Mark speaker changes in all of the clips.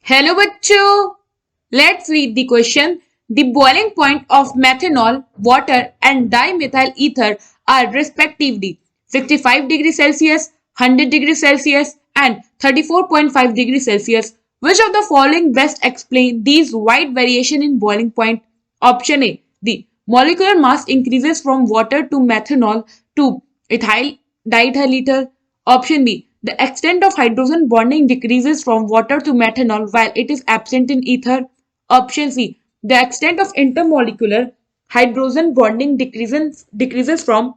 Speaker 1: Hello बच्चों, let's read the question. The boiling point of methanol, water and dimethyl ether are respectively 65 degree Celsius, 100 degree Celsius and 34.5 degree Celsius. Which of the following best explain these wide variation in boiling point? Option A. The molecular mass increases from water to methanol to ethyl diethyl ether. Option B. The extent of hydrogen bonding decreases from water to methanol while it is absent in ether. Option C. The extent of intermolecular hydrogen bonding decreases from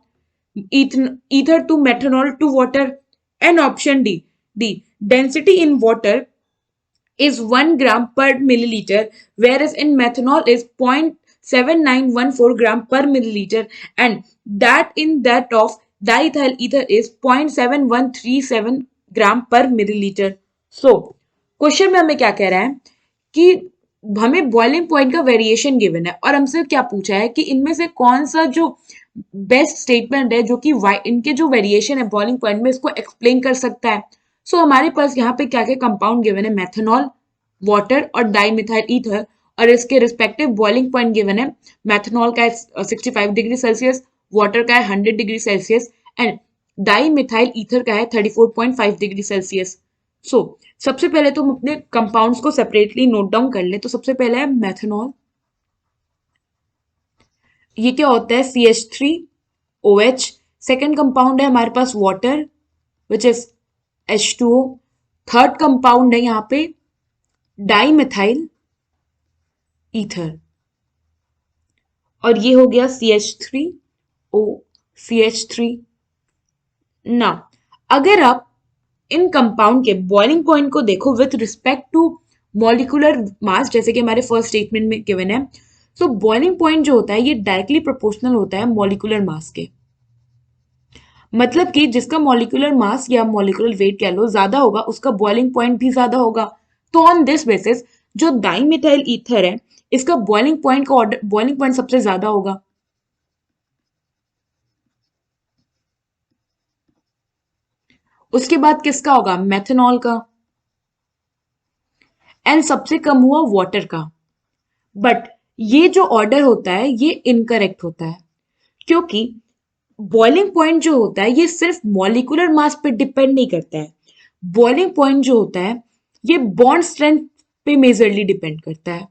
Speaker 1: ether to methanol to water. And option D. The density in water is 1 gram per milliliter, whereas in methanol is 0.7914 gram per milliliter, and that of diethyl ether is 0.7137 ग्राम पर millilitre. So question में हमें क्या कह रहा है कि हमें boiling point का वेरिएशन गिवन है और हमसे क्या पूछा है कि इनमें से कौन सा जो बेस्ट स्टेटमेंट है जो कि इनके जो वेरिएशन है बॉइलिंग पॉइंट में इसको एक्सप्लेन कर सकता है. सो हमारे पास यहाँ पे क्या क्या कंपाउंड गिवन है, मैथनॉल, वाटर और डाइमिथाइल ईथर, और इसके रिस्पेक्टिव बॉइलिंग पॉइंट गिवन है. मैथनॉल का है 65 डिग्री सेल्सियस, वाटर का है 100 degree Celsius and dimethyl ether का है 34.5 डिग्री सेल्सियस. सो सबसे पहले तो हम अपने कंपाउंड्स को सेपरेटली नोट डाउन कर ले. तो सबसे पहले है मैथनॉल. ये क्या होता है, CH3OH. सेकेंड कंपाउंड है हमारे पास water which is H2O. Third compound है यहाँ पे डाइमिथाइल ईथर और ये हो गया CH3O CH3. ना अगर आप इन कंपाउंड के बॉइलिंग पॉइंट को देखो with respect to molecular mass, जैसे कि हमारे फर्स्ट स्टेटमेंट में गिवन है, तो बॉइलिंग पॉइंट जो होता है ये डायरेक्टली प्रोपोर्शनल होता है मॉलिक्यूलर मास के. मतलब कि जिसका मॉलिक्यूलर मास या मॉलिक्यूलर वेट कह लो ज्यादा होगा उसका बॉइलिंग पॉइंट भी ज्यादा होगा. तो ऑन दिस बेसिस जो डाइमिथाइल ईथर है इसका बॉइलिंग पॉइंट सबसे ज्यादा होगा. उसके बाद किसका होगा, मेथनॉल का, एंड सबसे कम हुआ वाटर का. बट ये जो ऑर्डर होता है ये इनकरेक्ट होता है क्योंकि बॉइलिंग पॉइंट जो होता है ये सिर्फ मॉलिक्यूलर मास पे डिपेंड नहीं करता है. बॉइलिंग पॉइंट जो होता है ये बॉन्ड स्ट्रेंथ पे मेजरली डिपेंड करता है.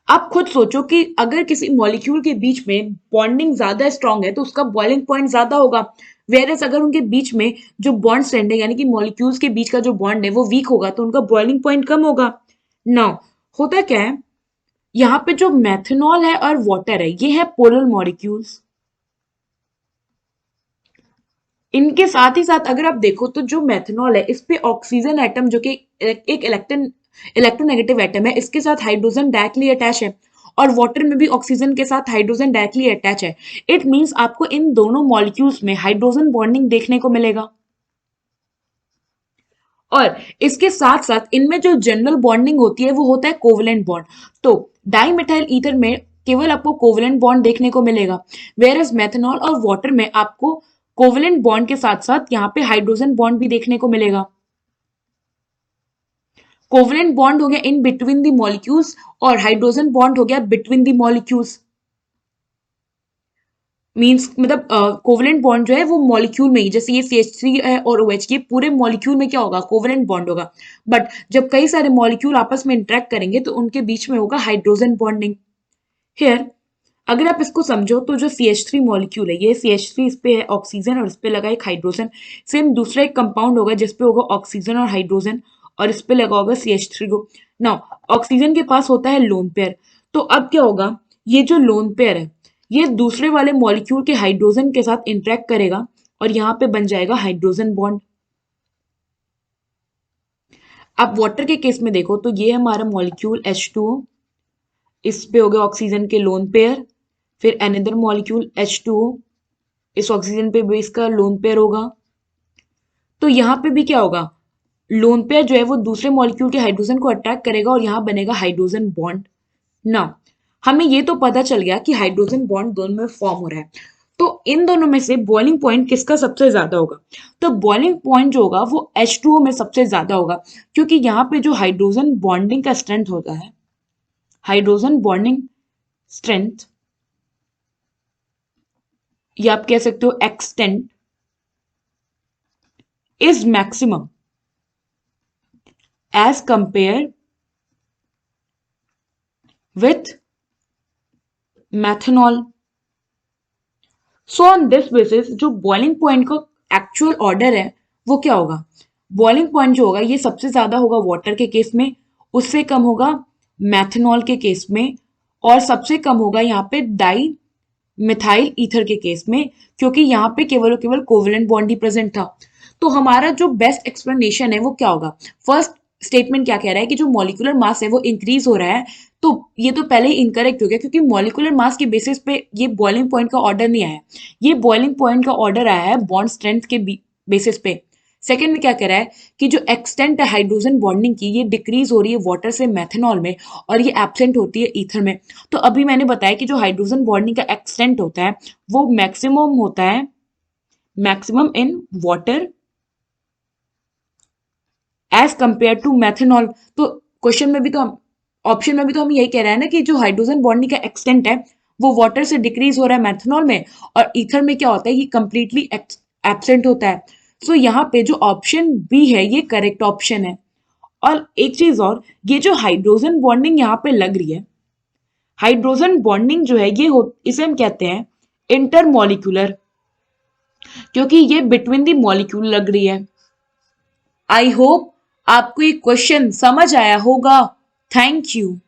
Speaker 1: आप खुद सोचो कि अगर किसी मॉलिक्यूल के बीच में बॉन्डिंग ज्यादा स्ट्रांग है तो उसका बॉइलिंग पॉइंट ज्यादा होगा, वेरएस अगर उनके बीच में जो बॉन्ड स्ट्रेंथ है यानी कि मॉलिक्यूल्स के बीच का जो बॉन्ड है वो वीक होगा तो उनका बॉइलिंग पॉइंट कम होगा. नाउ होता क्या है, यहाँ पे जो मैथनॉल है और वाटर है ये है पोलर मॉलिक्यूल्स. इनके साथ ही साथ अगर आप देखो तो जो मैथनॉल है इस पे ऑक्सीजन एटम जो कि एक इलेक्ट्रोनेगेटिव एटम है इसके साथ हाइड्रोजन डायरेक्टली अटैच है और वाटर में भी ऑक्सीजन के साथ हाइड्रोजन डायरेक्टली अटैच है. इट मींस आपको इन दोनों मॉलिक्यूल्स में हाइड्रोजन बॉन्डिंग देखने को मिलेगा. और इसके साथ साथ इनमें जो जनरल बॉन्डिंग होती है वो होता है कोवलेंट बॉन्ड. तो डाइमिथाइल ईथर में केवल आपको कोवलेंट बॉन्ड देखने को मिलेगा, वेयरएज मेथनॉल और वाटर में आपको कोवलेंट बॉन्ड के साथ साथ यहाँ पे हाइड्रोजन बॉन्ड भी देखने को मिलेगा. कोवलेंट बॉन्ड हो गया इन बिटवीन द मॉलिक्यूल्स और हाइड्रोजन बॉन्ड हो गया बिटवीन द मॉलिक्यूल्स. मीन्स मतलब कोवलेंट बॉन्ड जो है वो मॉलिक्यूल में ही, जैसे ये CH3 है और OH के पूरे मॉलिक्यूल में क्या होगा, कोवलेंट बॉन्ड होगा. बट जब कई सारे मॉलिक्यूल आपस में इंटरेक्ट करेंगे तो उनके बीच में होगा हाइड्रोजन बॉन्डिंग. हियर अगर आप इसको समझो तो जो CH3 मॉलिक्यूल है ये CH3 इस पे है ऑक्सीजन और इस पे लगा एक हाइड्रोजन. सेम दूसरा एक कंपाउंड होगा जिसपे होगा ऑक्सीजन और हाइड्रोजन और इस पे लगा होगा CH3 को. नाउ ऑक्सीजन के पास होता है लोन पेयर. तो अब क्या होगा, ये जो लोन पेयर है ये दूसरे वाले मॉलिक्यूल के हाइड्रोजन के साथ इंटरेक्ट करेगा और यहाँ पे बन जाएगा हाइड्रोजन बॉन्ड. अब वाटर के केस में देखो तो ये हमारा मॉलिक्यूल H2O, इस पे हो गया ऑक्सीजन के लोन पेयर, फिर अनदर मॉलिक्यूल H2O, इस ऑक्सीजन पे भी इसका लोन पेयर होगा. तो यहाँ पे भी क्या होगा, लोन पेयर जो है वो दूसरे मॉलिक्यूल के हाइड्रोजन को अट्रैक्ट करेगा और यहाँ बनेगा हाइड्रोजन बॉन्ड. ना हमें ये तो पता चल गया कि हाइड्रोजन बॉन्ड दोनों में फॉर्म हो रहा है. तो इन दोनों में से बॉइलिंग पॉइंट किसका सबसे ज्यादा होगा? तो बॉइलिंग पॉइंट जो होगा वो H2O में सबसे ज्यादा होगा, क्योंकि यहाँ पे जो हाइड्रोजन बॉन्डिंग का स्ट्रेंथ होता है, हाइड्रोजन बॉन्डिंग स्ट्रेंथ, या आप कह सकते हो extent, is maximum age compare with methanol. So on this basis जो बॉइलिंग पॉइंट का एक्चुअल ऑर्डर है वो क्या होगा? बॉइलिंग पॉइंट जो होगा ये सबसे ज्यादा होगा वाटर के केस में, उससे कम होगा मैथनॉल के केस में, और सबसे कम होगा यहाँ पे डाई मिथाइल ईथर के केस में, क्योंकि यहाँ पे केवल और केवल कोवेलेंट बॉन्ड ही प्रेजेंट था। तो हमारा जो बेस्ट एक्सप्लेनेशन है वो क्या होगा? फर्स्ट स्टेटमेंट क्या कह रहा है कि जो मॉलिक्यूलर मास है वो इंक्रीज हो रहा है, तो ये तो पहले ही इनकरेक्ट हो गया, क्योंकि मॉलिक्यूलर मास के बेसिस पे ये बॉइलिंग पॉइंट का ऑर्डर नहीं आया, ये बॉइलिंग पॉइंट का ऑर्डर आया है बॉन्ड स्ट्रेंथ के बेसिस पे। सेकेंड में क्या कह रहा है कि जो एक्सटेंट है हाइड्रोजन बॉन्डिंग की ये डिक्रीज हो रही है वाटर से मैथनॉल में, और ये एब्सेंट होती है ईथर में। तो अभी मैंने बताया कि जो हाइड्रोजन बॉन्डिंग का एक्सटेंट होता है वो मैक्सिमम होता है, maximum in water as compare to methanol. तो क्वेश्चन में भी तो ऑप्शन में भी तो हम यही कह रहे हैं ना कि जो हाइड्रोजन बॉन्डिंग का एक्सटेंट है वो वाटर से डिक्रीज हो रहा है मैथनॉल में, और ईथर में क्या होता है ये कंप्लीटली एब्सेंट होता है। सो यहाँ पे जो ऑप्शन बी है ये करेक्ट ऑप्शन है। और एक चीज और, ये जो हाइड्रोजन बॉन्डिंग यहाँ पे लग रही है, हाइड्रोजन बॉन्डिंग जो है ये इसे हम कहते हैं इंटरमॉलिक्यूलर, क्योंकि ये बिटवीन द मॉलिक्यूल लग रही है। आई होप आपको ये क्वेश्चन समझ आया होगा। Thank you.